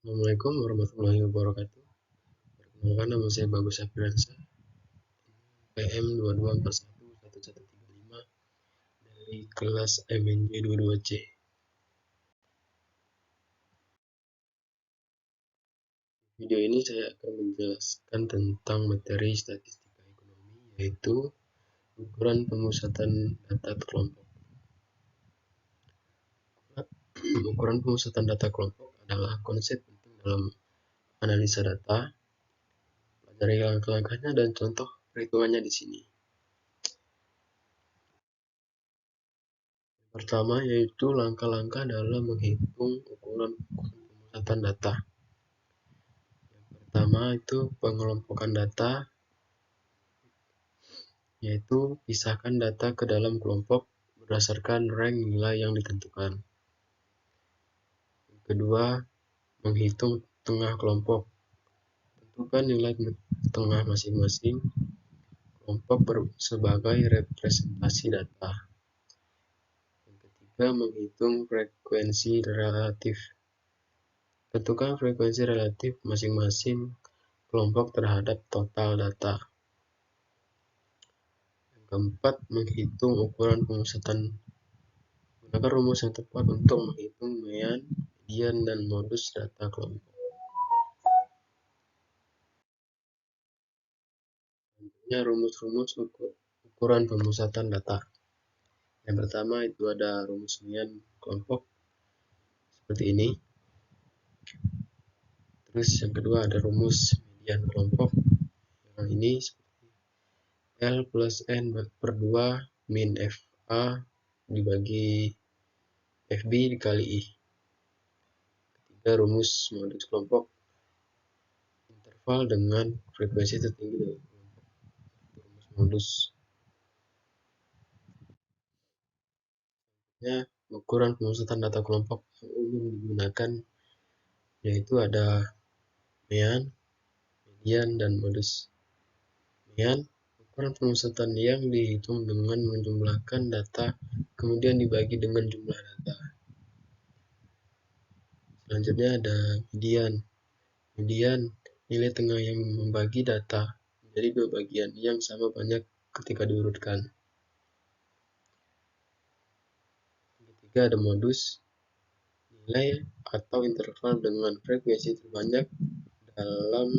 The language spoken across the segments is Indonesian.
Assalamualaikum warahmatullahi wabarakatuh. Perkenalkan, nama saya Bagus Apriansa, PM 22411135 dari kelas MNJ 22C. Video ini saya akan menjelaskan tentang materi statistika ekonomi, yaitu ukuran pemusatan data kelompok. Ukuran pemusatan data kelompok adalah konsep penting dalam analisa data. Pelajari langkah-langkahnya dan contoh perhitungannya di sini. Pertama, yaitu langkah-langkah dalam menghitung ukuran pemusatan data. Yang pertama itu pengelompokan data, yaitu pisahkan data ke dalam kelompok berdasarkan rank nilai yang ditentukan. Yang kedua, menghitung tengah kelompok. Tentukan nilai tengah masing-masing kelompok sebagai representasi data. Yang ketiga, menghitung frekuensi relatif. Tentukan frekuensi relatif masing-masing kelompok terhadap total data. Yang keempat, menghitung ukuran pemusatan. Gunakan rumus yang tepat untuk menghitung mean, median, dan modus data kelompok. Selanjutnya, rumus-rumus ukuran pemusatan data. Yang pertama itu ada rumus mean kelompok seperti ini. Terus yang kedua ada rumus median kelompok. Yang ini L plus N per 2 min FA dibagi FB dikali I. Ketiga, rumus modus kelompok. Interval dengan frekuensi tertinggi dari kelompok. Rumus modus. Ukuran pemusatan data kelompok yang umum digunakan yaitu ada mean, median, dan modus. Mean, ukuran pemusatan yang dihitung dengan menjumlahkan data kemudian dibagi dengan jumlah data. Selanjutnya ada median. Median, nilai tengah yang membagi data menjadi dua bagian yang sama banyak ketika diurutkan. Yang ketiga ada modus, nilai atau interval dengan frekuensi terbanyak dalam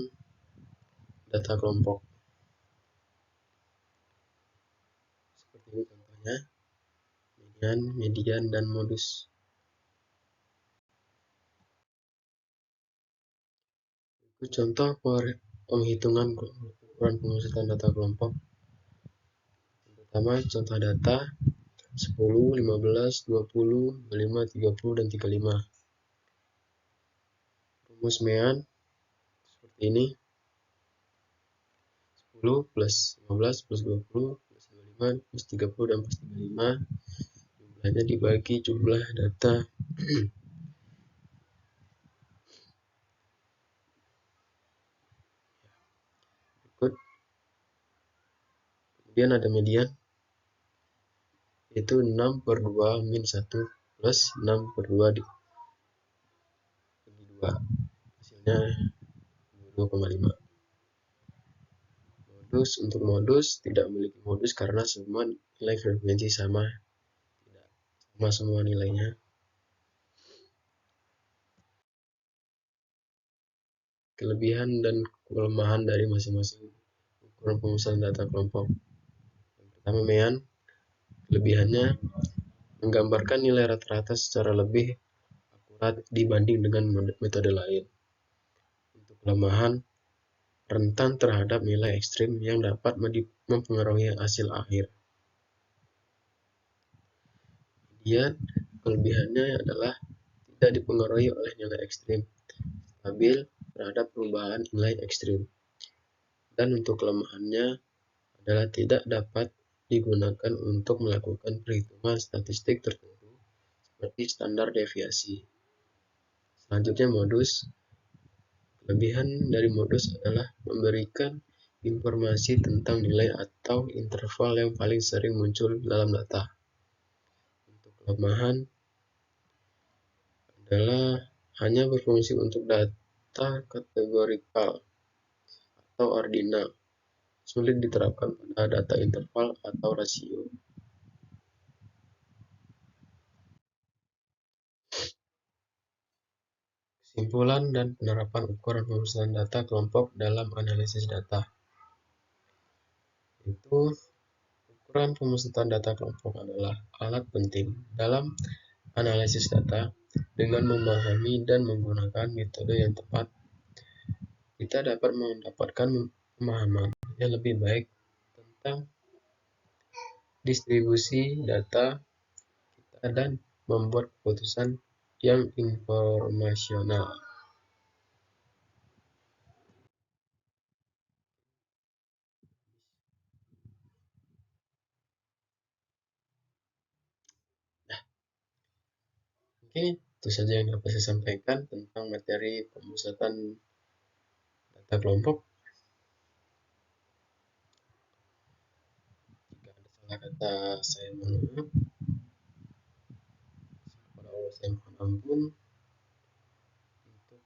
data kelompok. Seperti ini contohnya, mean, median, dan modus. Itu contoh penghitungan ukuran pemusatan data kelompok. Yang pertama, contoh data 10, 15, 20, 25, 30, dan 35. Rumus mean seperti ini. 10 plus 15 plus 20 plus 25 plus 30 dan plus 35. Jumlahnya dibagi jumlah data. Berikut. Kemudian ada median, yaitu 6 per 2 min 1 plus 6 per 2 dibagi 2. Hasilnya 2,5. Modus, untuk modus tidak memiliki modus karena semua nilai frekuensi sama. Tidak sama semua nilainya. Kelebihan dan kelemahan dari masing-masing ukuran pemusatan data kelompok. Yang pertama, mean. Kelebihannya menggambarkan nilai rata-rata secara lebih akurat dibanding dengan metode lain. Untuk kelemahan, rentan terhadap nilai ekstrim yang dapat mempengaruhi hasil akhir. Median, kelebihannya adalah tidak dipengaruhi oleh nilai ekstrim, stabil terhadap perubahan nilai ekstrim. Dan untuk kelemahannya adalah tidak dapat digunakan untuk melakukan perhitungan statistik tertentu seperti standar deviasi. Selanjutnya modus. Kelebihan dari modus adalah memberikan informasi tentang nilai atau interval yang paling sering muncul dalam data. Untuk kelemahan adalah hanya berfungsi untuk data kategorikal atau ordinal, sulit diterapkan pada data interval atau rasio. Kesimpulan dan penerapan ukuran pemusatan data kelompok dalam analisis data. Ukuran pemusatan data kelompok adalah alat penting dalam analisis data. Dengan memahami dan menggunakan metode yang tepat, kita dapat mendapatkan pemahaman yang lebih baik tentang distribusi data kita dan membuat keputusan yang informasional. Oke, itu saja yang dapat saya sampaikan tentang materi pemusatan data kelompok. Jika ada salah kata, saya mohon maaf. Kepada Allah saya mohon ampun. Untuk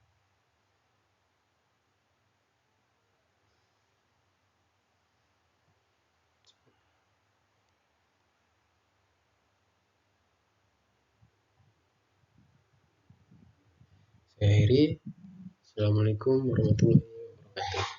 saya akhiri. Assalamualaikum warahmatullahi wabarakatuh.